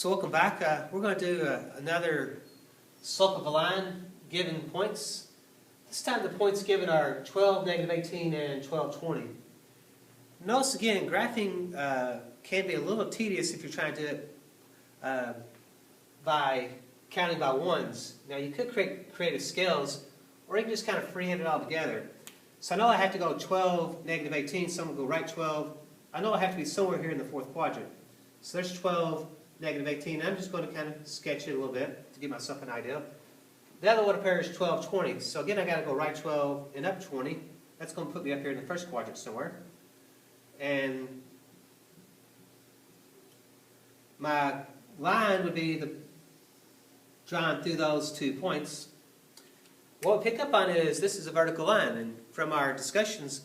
So welcome back. We're going to do another slope of a line given points. This time the points given are 12, negative 18, and 12, 20. Notice again, graphing can be a little tedious if you're trying to do it by counting by ones. Now you could create creative scales, or you can just kind of freehand it all together. So I know I have to go 12, negative 18, so I'm going to go right 12. I know I have to be somewhere here in the fourth quadrant. So there's 12, negative 18. I'm just going to kind of sketch it a little bit to give myself an idea. The other one up here is 12, 20. So again, I got to go right 12 and up 20. That's going to put me up here in the first quadrant somewhere. And my line would be drawn through those 2 points. What we pick up on is this is a vertical line, and from our discussions,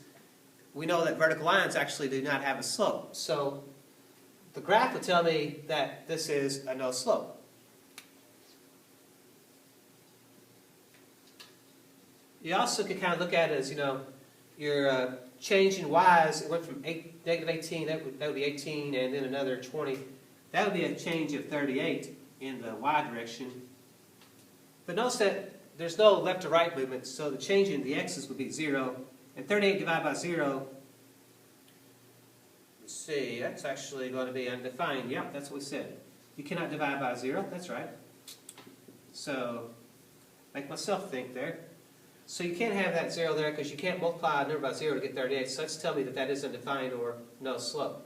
we know that vertical lines actually do not have a slope. So the graph will tell me that this is a no slope. You also can kind of look at it as, your change in y's. It went from negative 18, that would be 18, and then another 20. That would be a change of 38 in the y direction. But notice that there's no left to right movement, so the change in the x's would be 0. And 38 divided by 0, let's see, that's actually going to be undefined. Yep, that's what we said. You cannot divide by 0, that's right. So, make myself think there. So you can't have that 0 there because you can't multiply a number by 0 to get 38, so let's tell me that that is undefined or no slope.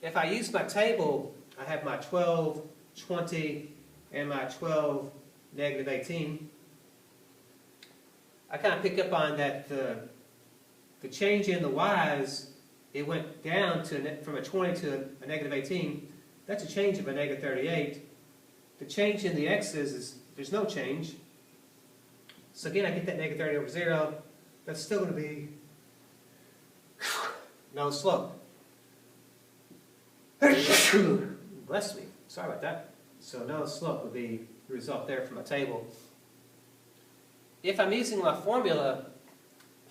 If I use my table, I have my 12, 20, and my 12, negative 18. I kind of pick up on that the change in the y's, it went down from a 20 to a negative 18. That's a change of a negative 38. The change in the x's is there's no change. So again, I get that negative 30 over 0. That's still going to be no slope. Bless me. Sorry about that. So no slope would be the result there from a table. If I'm using my formula,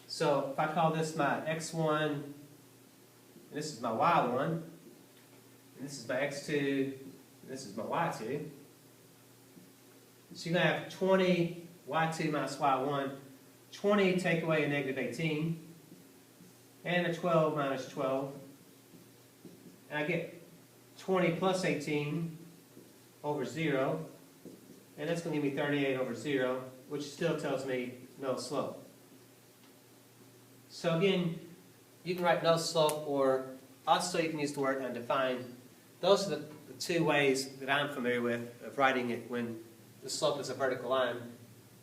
so if I call this my x1, and this is my y1, and this is my x2, and this is my y2. So you're going to have 20 y2 minus y1, 20 take away a negative 18, and a 12 minus 12. And I get 20 plus 18 over 0, and that's going to give me 38 over 0, which still tells me no slope. So again, you can write no slope, or also you can use the word undefined. Those are the two ways that I'm familiar with of writing it when the slope is a vertical line.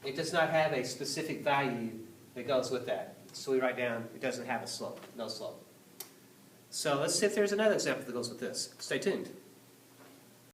It does not have a specific value that goes with that. So we write down it doesn't have a slope, no slope. So let's see if there's another example that goes with this. Stay tuned.